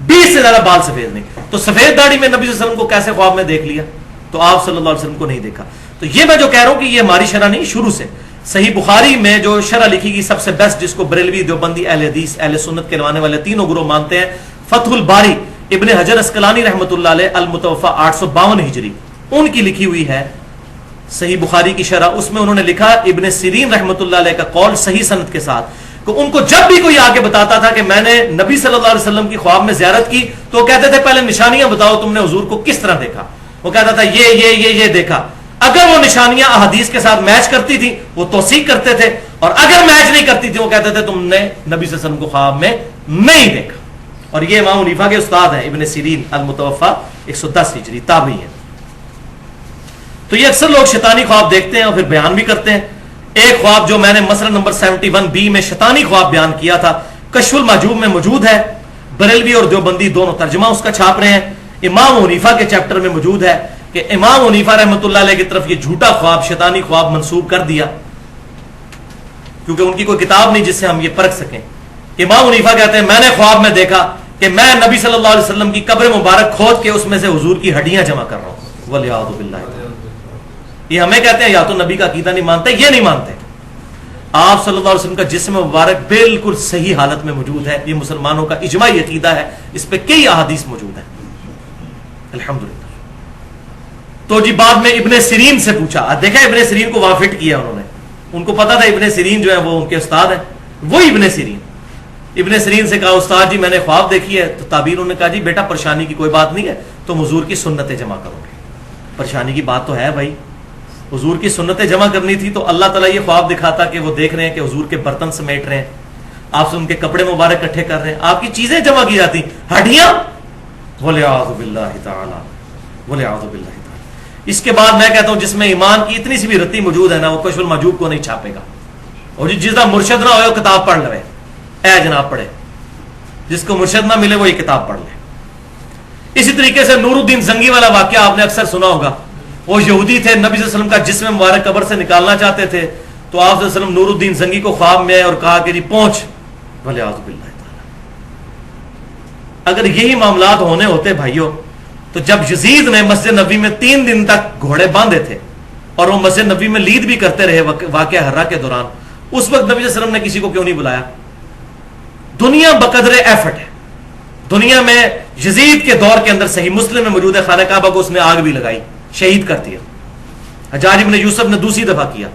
20 سے زیادہ بال سفید نہیں۔ تو سفید داڑھی میں نبی صلی اللہ علیہ وسلم کو کیسے خواب میں دیکھ لیا؟ تو آپ صلی اللہ علیہ وسلم کو نہیں دیکھا۔ تو یہ میں جو کہہ رہا ہوں کہ یہ ہماری شرح نہیں، شروع سے صحیح بخاری میں جو شرح لکھی گئی سب سے بیسٹ، جس کو بریلوی، دیوبندی، اہل حدیث، اہل سنت کے لوانے والے تینوں گروہ مانتے ہیں، فتح الباری ابن حجر اسقلانی رحمۃ اللہ علیہ، المتوفى 852 ہجری، ان کی لکھی ہوئی ہے صحیح بخاری کی شرح، اس میں انہوں نے لکھا ابن سیرین رحمۃ اللہ علیہ کا قول صحیح سند کے ساتھ کہ ان کو جب بھی کوئی آ کے بتاتا تھا کہ میں نے نبی صلی اللہ علیہ وسلم کی خواب میں زیارت کی، تو وہ کہتے تھے پہلے نشانیاں بتاؤ تم نے حضور کو کس طرح دیکھا. وہ کہتا تھا یہ دیکھا. اگر وہ نشانیاں احادیث کے ساتھ میچ کرتی تھی وہ توثیق کرتے تھے، اور اگر میچ نہیں کرتی تھی وہ کہتے تھے تم نے نبی صلی اللہ علیہ وسلم کو خواب میں نہیں دیکھا. اور یہ امام حنیفہ کے استاد ہیں ابن سیرین المتوفا 110 ہجری تابعی ہیں. تو یہ اکثر لوگ شیطانی خواب دیکھتے ہیں اور پھر بیان بھی کرتے ہیں. ایک خواب جو میں نے مسئلہ نمبر 71B میں شیطانی خواب بیان کیا تھا، کشف المحجوب میں موجود ہے. بریلوی اور دیوبندی دونوں ترجمہ اس کا چھاپ رہے ہیں. امام حنیفہ کے چیپٹر میں موجود ہے کہ امام حنیفہ رحمۃ اللہ علیہ کی طرف یہ جھوٹا خواب، شیطانی خواب منسوب کر دیا، کیونکہ ان کی کوئی کتاب نہیں جس سے ہم یہ پرکھ سکیں. امام حنیفہ کہتے ہیں میں نے خواب میں دیکھا کہ میں نبی صلی اللہ علیہ وسلم کی قبر مبارک کھود کے اس میں سے حضور کی ہڈیاں جمع کر رہا ہوں. ولیعوذ باللہ. یہ ہمیں کہتے ہیں یا تو نبی کا عقیدہ نہیں مانتے، یہ نہیں مانتے. آپ صلی اللہ علیہ وسلم کا جسم مبارک بالکل صحیح حالت میں موجود ہے. یہ مسلمانوں کا اجماعی عقیدہ ہے، اس پہ کئی احادیث موجود ہیں الحمدللہ. تو جی بعد میں ابن سیرین سے پوچھا، دیکھا ابن سیرین کو وہاں فٹ کیا انہوں نے. ان کو پتا تھا ابن سیرین جو ہے وہ ان کے استاد ہیں. وہی ابن سیرین سے کہا استاد جی میں نے خواب دیکھی ہے. تو تعبیر نے کہا جی بیٹا پریشانی کی کوئی بات نہیں ہے، تم حضور کی سنتیں جمع کرو گے. پریشانی کی بات تو ہے بھائی، حضور کی سنتیں جمع کرنی تھی. تو اللہ تعالیٰ یہ خواب دکھاتا کہ وہ دیکھ رہے ہیں کہ حضور کے برتن سمیٹ رہے ہیں، آپ سے ان کے کپڑے مبارک اکٹھے کر رہے ہیں، آپ کی چیزیں جمع کی جاتی، ہڈیاں. ولیعوذ باللہ تعالی، ولیعوذ باللہ تعالی. اس کے بعد میں کہتا ہوں جس میں ایمان کی اتنی سی بھی رتی موجود ہے نا، وہ کشف المحجوب کو نہیں چھاپے گا. اور جس کا مرشد نہ ہوئے وہ کتاب پڑھ لے. اے جناب پڑھے، جس کو مرشد نہ ملے وہ یہ کتاب پڑھ لے. اسی طریقے سے نور الدین زنگی والا واقعہ آپ نے اکثر سنا ہوگا. وہ یہودی تھے، نبی صلی اللہ علیہ وسلم کا جسم مبارک قبر سے نکالنا چاہتے تھے. تو آپ صلی اللہ علیہ وسلم نور الدین زنگی کو خواب میں آئے اور کہا کہ جی پہنچ. ولیعوذ باللہ تعالی. اگر یہی معاملات ہونے ہوتے بھائیوں، تو جب یزید نے مسجد نبوی میں 3 دن تک گھوڑے باندھے تھے اور وہ مسجد نبوی میں لید بھی کرتے رہے واقعہ حرہ کے دوران، اس وقت نبی صلی اللہ علیہ وسلم نے کسی کو کیوں نہیں بلایا؟ دنیا بقدر ایفٹ ہے. دنیا میں یزید کے دور کے اندر صحیح مسلم میں موجود ہے، خانہ کعبہ کو اس نے آگ بھی لگائی، شہید کر دیا. حجاج بن یوسف نے دوسری دفعہ کیا،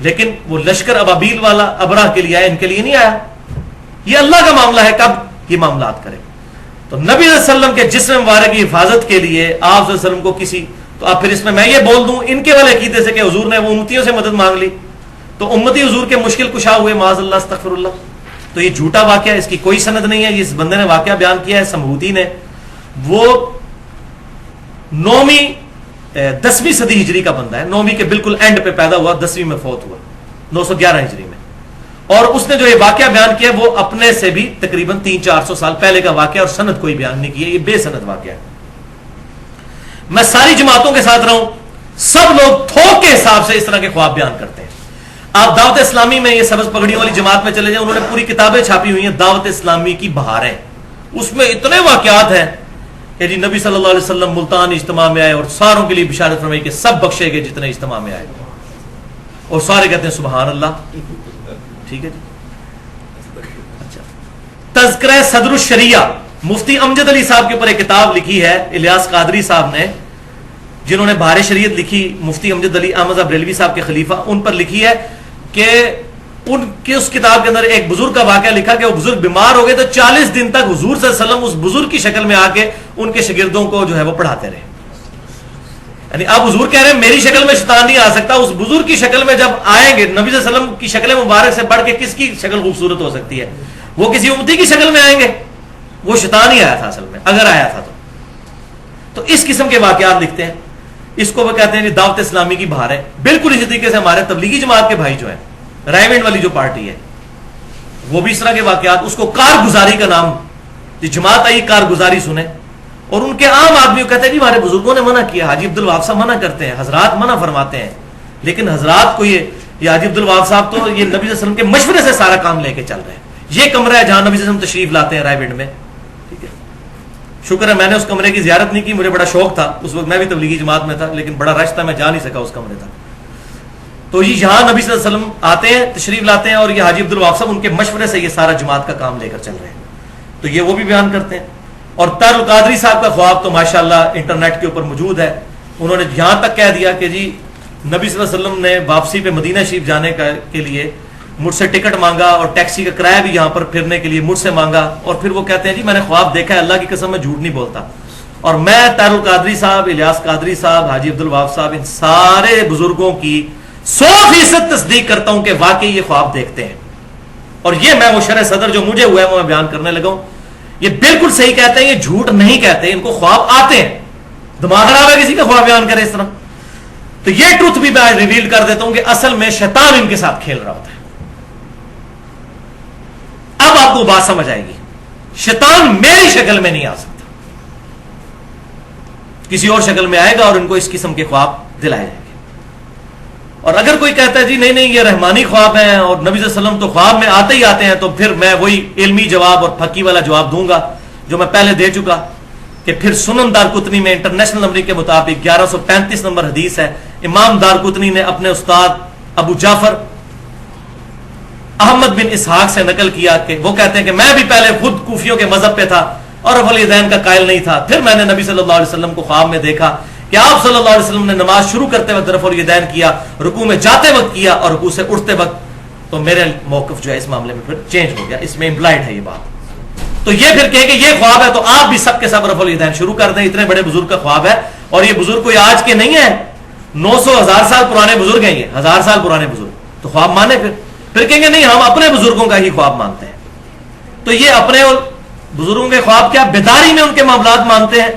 لیکن وہ لشکر ابابیل والا ابراہ کے لیے آیا، ان کے لیے نہیں آیا. یہ اللہ کا معاملہ ہے کب یہ معاملات کرے. تو نبی صلی اللہ علیہ وسلم کے جسم مبارک کی حفاظت کے لیے آپ صلی اللہ علیہ وسلم کو کسی، تو اب پھر اس میں یہ بول دوں ان کے والے عقیدے سے کہ حضور نے وہ امتیوں سے مدد مانگ لی تو امتی حضور کے مشکل کشا ہوئے، معاذ اللہ استغفر اللہ. تو یہ جھوٹا واقعہ، اس کی کوئی سند نہیں ہے. اس بندے نے واقعہ بیان کیا ہے سمہوتی نے، وہ 10ویں صدی ہجری کا بندہ ہے. 9ویں کے بالکل اینڈ پہ پیدا ہوا، 10ویں میں فوت ہوا 911 ہجری میں. اور اس نے جو یہ واقعہ بیان کیا وہ اپنے سے بھی تقریباً 300-400 سال پہلے کا واقعہ، اور سند کوئی بیان نہیں کیا. یہ بے سند واقعہ ہے. میں ساری جماعتوں کے ساتھ رہوں، سب لوگ تھوک کے حساب سے اس طرح کے خواب بیان کرتے ہیں. آپ دعوت اسلامی میں یہ سبز پگڑیوں والی جماعت میں چلے جائیں، انہوں نے پوری کتابیں چھاپی ہوئی ہیں دعوت اسلامی کی بہاریں. اس میں اتنے واقعات ہیں کہ جی نبی صلی اللہ علیہ وسلم ملتان اجتماع میں آئے اور ساروں کے لیے بشارت فرمائی کہ سب بخشے گئے جتنے اجتماع میں آئے، اور سارے کہتے ہیں سبحان اللہ. ٹھیک ہے جی. اچھا، تذکرہ صدر الشریعہ، مفتی امجد علی صاحب کے اوپر ایک کتاب لکھی ہے الیاس قادری صاحب نے، جنہوں نے بہار شریعت لکھی. مفتی امجد علی احمد بریلوی صاحب کے خلیفہ، ان پر لکھی ہے کہ ان کی اس کتاب کے اندر ایک بزرگ کا واقعہ لکھا کہ وہ بزرگ بیمار ہو گئے تو 40 دن تک حضور صلی اللہ علیہ وسلم اس بزرگ کی شکل میں آ کے ان کے شاگردوں کو جو ہے وہ پڑھاتے رہے. یعنی اب حضور کہہ رہے ہیں میری شکل میں شیطان نہیں آ سکتا، اس بزرگ کی شکل میں جب آئیں گے، نبی صلی اللہ علیہ وسلم کی شکل مبارک سے بڑھ کے کس کی شکل خوبصورت ہو سکتی ہے؟ وہ کسی امتی کی شکل میں آئیں گے. وہ شیطان ہی آیا تھا اصل میں، اگر آیا تھا تو اس قسم کے واقعات لکھتے ہیں. اس کو وہ کہتے ہیں دعوت اسلامی کی بہار ہے. بالکل اسی طریقے سے ہمارے تبلیغی جماعت کے بھائی جو ہیں، رائے والی جو پارٹی ہے، وہ بھی اس طرح کے واقعات، اس کو کارگزاری کا نام، جماعت آئی کارگزاری سنیں. اور ان کے عام آدمی کہتے ہیں ہمارے بزرگوں نے منع کیا، حاجی عبد الوہاب صاحب منع کرتے ہیں، حضرات منع فرماتے ہیں. لیکن حضرات کو یہ حاجی عبد الوہاب صاحب تو یہ نبی صلی اللہ علیہ وسلم کے مشورے سے سارا کام لے کے چل رہے ہیں. یہ کمرہ ہے جہاں نبی صلی اللہ علیہ وسلم تشریف لاتے ہیں، رائے ونڈ میں. ٹھیک ہے، شکر ہے میں نے اس کمرے کی زیارت نہیں کی، مجھے بڑا شوق تھا، اس وقت میں بھی تبلیغی جماعت میں تھا، لیکن بڑا رش تھا، میں جا نہیں سکا اس کمرے تک. تو یہ یہاں نبی صلی اللہ علیہ وسلم آتے ہیں، تشریف لاتے ہیں، اور یہ حاجی عبد الوہاب صاحب ان کے مشورے سے یہ سارا جماعت کا کام لے کر چل رہے ہیں. تو یہ وہ بھی بیان کرتے ہیں. اور طاہر القادری صاحب کا خواب تو ماشاءاللہ انٹرنیٹ کے اوپر موجود ہے. انہوں نے یہاں تک کہہ دیا کہ جی نبی صلی اللہ علیہ وسلم نے واپسی پہ مدینہ شریف جانے کے لیے مجھ سے ٹکٹ مانگا اور ٹیکسی کا کرایہ بھی یہاں پر پھرنے کے لیے مجھ سے مانگا, اور پھر وہ کہتے ہیں جی میں نے خواب دیکھا ہے, اللہ کی قسم میں جھوٹ نہیں بولتا. اور میں طاہر القادری صاحب, الیاس قادری صاحب, حاجی عبد الوہاب صاحب, ان سارے بزرگوں کی 100% تصدیق کرتا ہوں کہ واقعی یہ خواب دیکھتے ہیں. اور یہ میں وہ شرح صدر جو مجھے ہوا ہے وہ میں بیان کرنے لگا ہوں, یہ بالکل صحیح کہتے ہیں, یہ جھوٹ نہیں کہتے, ان کو خواب آتے ہیں. دماغ خراب ہے کسی کا خواب بیان کرے اس طرح؟ تو یہ ٹروتھ بھی میں ریویل کر دیتا ہوں کہ اصل میں شیطان ان کے ساتھ کھیل رہا ہوتا ہے. اب آپ کو بات سمجھ آئے گی, شیطان میری شکل میں نہیں آ سکتا, کسی اور شکل میں آئے گا اور ان کو اس قسم کے خواب دلائے جائیں گے. اور اگر کوئی کہتا ہے جی نہیں نہیں یہ رحمانی خواب ہیں اور نبی صلی اللہ علیہ وسلم تو خواب میں آتے ہی آتے ہیں, تو پھر میں وہی علمی جواب اور پھکی والا جواب دوں گا جو میں پہلے دے چکا کہ پھر سنن دارقطنی میں انٹرنیشنل نمبر کے مطابق 1135 نمبر حدیث ہے. امام دارقطنی نے اپنے استاد ابو جعفر احمد بن اسحاق سے نقل کیا کہ وہ کہتے ہیں کہ میں بھی پہلے خود کوفیوں کے مذہب پہ تھا اور رفع الیدین کا قائل نہیں تھا, پھر میں نے نبی صلی اللہ علیہ وسلم کو خواب میں دیکھا کہ آپ صلی اللہ علیہ وسلم نے نماز شروع کرتے وقت رفع الیدین کیا, رکوع میں جاتے وقت کیا اور رکوع سے اٹھتے وقت, تو میرے موقف جو ہے اس معاملے میں پھر چینج ہو گیا. اس میں امپلائڈ ہے یہ بات. تو یہ پھر کہے کہ یہ خواب ہے تو آپ بھی سب کے سب رفع الیدین شروع کر دیں, اتنے بڑے بزرگ کا خواب ہے. اور یہ بزرگ کوئی آج کے نہیں ہے, 900,000 سال پرانے بزرگ ہیں, یہ 1000 سال پرانے بزرگ, تو خواب مانے پھر کہیں گے نہیں ہم اپنے بزرگوں کا ہی خواب مانتے ہیں. تو یہ اپنے بزرگوں کے خواب کیا بیداری میں ان کے معاملات مانتے ہیں.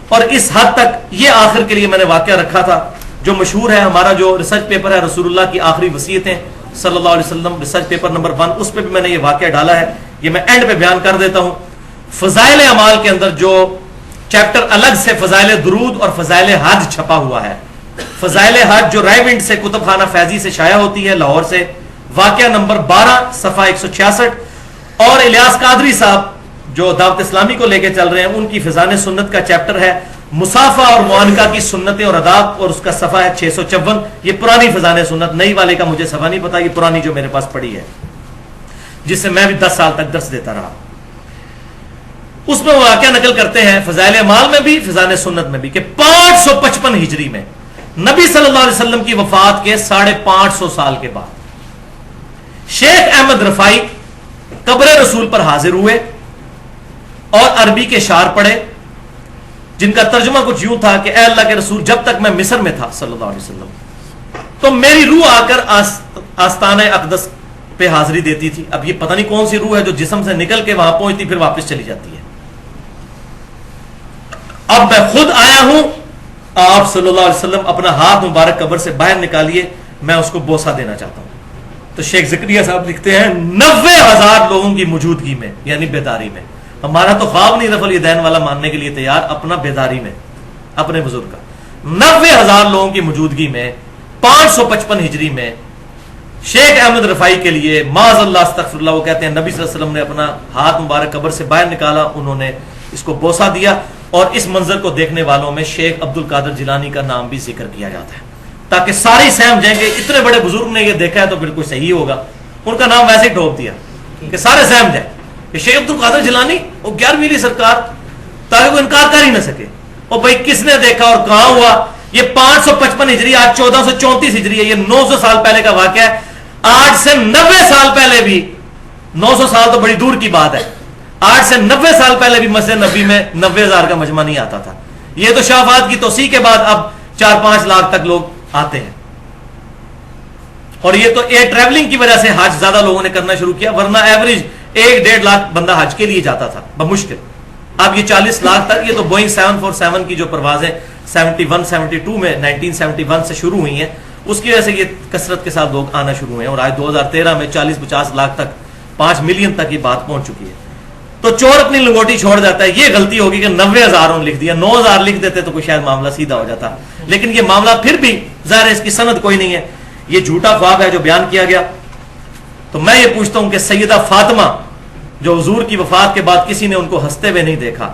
اور اس حد تک یہ آخر کے لیے میں نے واقعہ رکھا تھا جو مشہور ہے, ہمارا جو ریسرچ پیپر ہے رسول اللہ کی آخری وصیتیں صلی اللہ علیہ وسلم, ریسرچ پیپر نمبر 1, اس پہ بھی میں نے یہ واقعہ ڈالا ہے. یہ میں اینڈ پہ بیان کر دیتا ہوں. فضائل اعمال کے اندر جو چیپٹر الگ سے فضائل درود اور فضائل حج چھپا ہوا ہے, فضائل حج جو رائیونٹ سے کتب خانہ فیضی سے شائع ہوتی ہے لاہور سے, واقعہ نمبر 12 صفحہ 166, اور الیاس قادری صاحب جو دعوت اسلامی کو لے کے چل رہے ہیں ان کی فضائل سنت کا چیپٹر ہے مصافہ اور معانقہ کی سنتیں اور آداب, اور اس کا صفحہ ہے 654. یہ پرانی فضائل سنت, نئی والے کا مجھے صفحہ نہیں پتا, یہ پرانی جو میرے پاس پڑی ہے جس سے میں بھی 10 سال تک درس دیتا رہا. اس میں وہ واقعہ نقل کرتے ہیں فضائل اعمال میں بھی فضائل سنت میں بھی کہ 555 ہجری میں نبی صلی اللہ علیہ وسلم کی وفات کے 550 سال کے بعد شیخ احمد رفائی قبر رسول پر حاضر ہوئے اور عربی کے شعر پڑھے جن کا ترجمہ کچھ یوں تھا کہ اے اللہ کے رسول جب تک میں مصر میں تھا صلی اللہ علیہ وسلم تو میری روح آ کر آستانہ اقدس پہ حاضری دیتی تھی. اب یہ پتہ نہیں کون سی روح ہے جو جسم سے نکل کے وہاں پہنچتی پھر واپس چلی جاتی ہے. اب میں خود آیا ہوں, آپ صلی اللہ علیہ وسلم اپنا ہاتھ مبارک قبر سے باہر نکالیے, میں اس کو بوسہ دینا چاہتا ہوں. تو شیخ زکریا صاحب لکھتے ہیں 90,000 لوگوں کی موجودگی میں, یعنی بیداری میں. ہمارا تو خواب نہیں رفع الیدین والا ماننے کے لیے تیار, اپنا بیداری میں اپنے بزرگ کا 90,000 لوگوں کی موجودگی میں 555 ہجری میں شیخ احمد رفائی کے لیے معاذ اللہ استغفر اللہ, وہ کہتے ہیں نبی صلی اللہ علیہ وسلم نے اپنا ہاتھ مبارک قبر سے باہر نکالا, انہوں نے اس کو بوسہ دیا, اور اس منظر کو دیکھنے والوں میں شیخ عبد القادر جیلانی کا نام بھی ذکر کیا جاتا ہے تاکہ سارے سہم جائیں گے اتنے بڑے بزرگ نے یہ دیکھا ہے تو بالکل صحیح ہوگا. ان کا نام ویسے ہی ڈھوپ دیا کہ سارے سہم جائیں کہ شیخ عبد القادر جیلانی وہ 11ویں سرکار, تاکہ وہ انکار کر ہی نہ سکے. اور بھائی کس نے دیکھا اور کہاں ہوا؟ یہ 555 ہجری, آج 1434 ہجری ہے, یہ 900 سال پہلے کا واقعہ ہے. آج سے 90 سال پہلے بھی, 900 سال تو بڑی دور کی بات ہے, آج سے 90 سال پہلے بھی مسجد نبی میں 90,000 کا مجمع نہیں آتا تھا. یہ تو شافعات کی توسیع کے بعد اب 4-5 لاکھ تک لوگ آتے ہیں. اور یہ تو ایئر ٹریولنگ کی وجہ سے حج زیادہ لوگوں نے کرنا شروع کیا, ورنہ ایوریج 1-1.5 لاکھ بندہ حج کے لیے جاتا تھا بمشکل. اب یہ 40 لاکھ تک, یہ تو بوئنگ 747 کی جو پروازیں 71-72 میں 1971 سے شروع ہوئی ہیں اس کی وجہ سے یہ کثرت کے ساتھ لوگ آنا شروع ہوئے ہیں, اور آج 2013 میں 40-50 لاکھ تک 5 ملین تک یہ بات پہنچ چکی ہے. تو چور اپنی لنگوٹی چھوڑ جاتا ہے. یہ غلطی ہوگی کہ 90,000 لکھ دیا, 9,000 لکھ دیتے تو کوئی شاید معاملہ سیدھا ہو جاتا, لیکن یہ معاملہ پھر بھی ظاہر ہے اس کی سند کوئی نہیں ہے, یہ جھوٹا خواب ہے جو بیان کیا گیا. تو میں یہ پوچھتا ہوں کہ سیدہ فاطمہ جو حضور کی وفات کے بعد کسی نے ان کو ہنستے ہوئے نہیں دیکھا,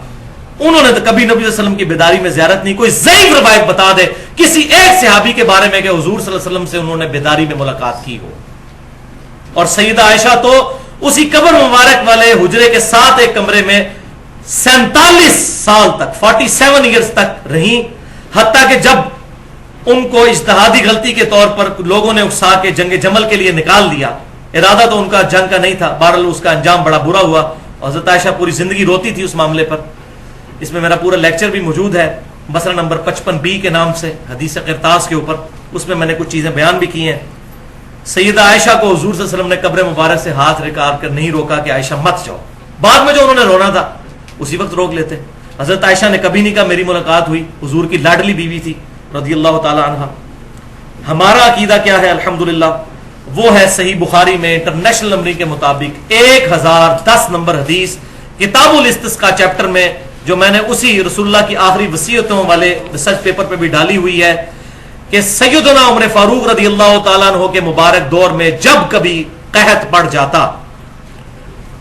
انہوں نے تو کبھی نبی صلی اللہ علیہ وسلم کی بیداری میں زیارت نہیں. کوئی ضعیف روایت بتا دے کسی ایک صحابی کے بارے میں کہ حضور صلی اللہ علیہ وسلم سے انہوں نے بیداری میں ملاقات کی ہو. اور سیدہ عائشہ تو اسی قبر مبارک والے حجرے کے ساتھ ایک کمرے میں 47 سال تک 47 ایئرز تک رہیں, حتیٰ کہ جب ان کو اجتہادی غلطی کے طور پر لوگوں نے اکسا کے جنگ جمل کے لیے نکال دیا. ارادہ تو ان کا جنگ کا نہیں تھا, بہرحال اس کا انجام بڑا برا ہوا. اور حضرت عائشہ پوری زندگی روتی تھی اس معاملے پر. اس میں میرا پورا لیکچر بھی موجود ہے, مسئلہ نمبر 55B کے نام سے, حدیث قرطاس کے اوپر. اس میں نے کچھ چیزیں بیان بھی کی ہیں. سیدہ عائشہ کو حضور صلی اللہ علیہ وسلم نے قبر مبارک سے ہاتھ رکار کر نہیں روکا کہ عائشہ مت جاؤ. بعد میں جو انہوں نے رونا تھا اسی وقت روک لیتے. حضرت عائشہ نے کبھی نہیں کہا میری ملاقات ہوئی, حضور کی لاڈلی بیوی تھی رضی اللہ تعالی عنہ. ہمارا عقیدہ کیا ہے؟ الحمدللہ وہ ہے صحیح بخاری میں انٹرنیشنل نمبرنگ کے مطابق 1010 نمبر حدیث کتاب الاستسقاء چیپٹر میں, جو میں نے اسی رسول اللہ کی آخری وصیتوں والے ریسرچ پیپر پہ بھی ڈالی ہوئی ہے کہ سیدنا عمر فاروق رضی اللہ تعالیٰ عنہ کے مبارک دور میں جب کبھی قحط پڑ جاتا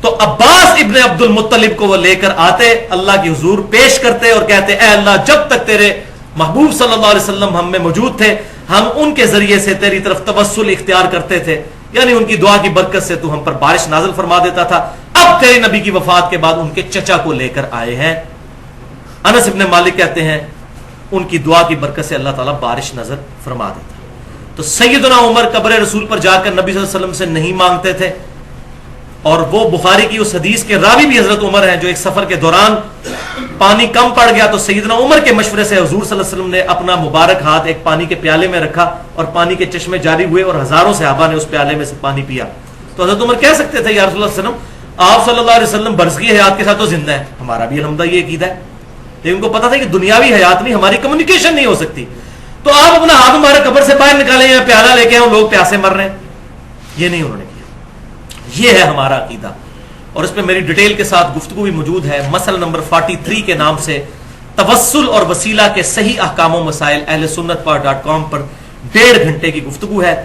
تو عباس ابن عبد المطلب کو وہ لے کر آتے, اللہ کی حضور پیش کرتے اور کہتے اے اللہ جب تک تیرے محبوب صلی اللہ علیہ وسلم ہم میں موجود تھے ہم ان کے ذریعے سے تیری طرف توسل اختیار کرتے تھے, یعنی ان کی دعا کی برکت سے تو ہم پر بارش نازل فرما دیتا تھا. اب تیرے نبی کی وفات کے بعد ان کے چچا کو لے کر آئے ہیں. انس ابن مالک کہتے ہیں ان کی دعا کی برکت سے اللہ تعالیٰ بارش نظر فرما دیتا. تو سیدنا عمر قبر رسول پر جا کر نبی صلی اللہ علیہ وسلم سے نہیں مانگتے تھے, اور وہ بخاری کی اس حدیث کے راوی بھی حضرت عمر ہیں جو ایک سفر کے دوران پانی کم پڑ گیا تو سیدنا عمر کے مشورے سے حضور صلی اللہ علیہ وسلم نے اپنا مبارک ہاتھ ایک پانی کے پیالے میں رکھا اور پانی کے چشمے جاری ہوئے اور ہزاروں صحابہ نے اس پیالے میں سے پانی پیا. تو حضرت عمر کہہ سکتے تھے یا رسول اللہ صلی اللہ علیہ وسلم آپ صلی اللہ علیہ وسلم برزخی حیات کے ساتھ تو زندہ ہے, ہمارا بھی الحمدللہ یہ عقیدہ ہے, لیکن ان کو پتا تھا کہ دنیاوی حیات نہیں, ہماری کمیونیکیشن نہیں ہو سکتی, تو آپ اپنا ہاتھ ہمارے قبر سے باہر نکالیں یا پیالہ لے کے آؤ, لوگ پیاسے مر رہے ہیں. یہ نہیں انہوں نے کیا. یہ ہے ہمارا عقیدہ, اور اس پہ میری ڈیٹیل کے ساتھ گفتگو بھی موجود ہے. مسئلہ نمبر 43 کے نام سے توسل اور وسیلہ کے صحیح احکام و مسائل اہل سنت .com پر 1.5 گھنٹے کی گفتگو ہے.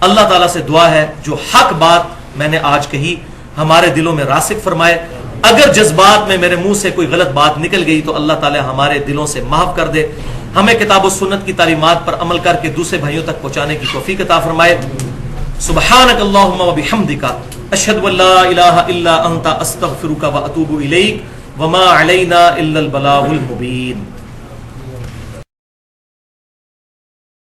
اللہ تعالیٰ سے دعا ہے جو حق بات میں نے آج کہی ہمارے دلوں میں راسخ فرمائے. اگر جذبات میں میرے منہ سے کوئی غلط بات نکل گئی تو اللہ تعالیٰ ہمارے دلوں سے معاف کر دے. ہمیں کتاب و سنت کی تعلیمات پر عمل کر کے دوسرے بھائیوں تک پہنچانے کی توفیق عطا فرمائے. سبحانک اللہم و بحمدک اشہد ان لا الہ الا انت استغفرک و اتوب الیک وما علینا الا البلاغ المبین.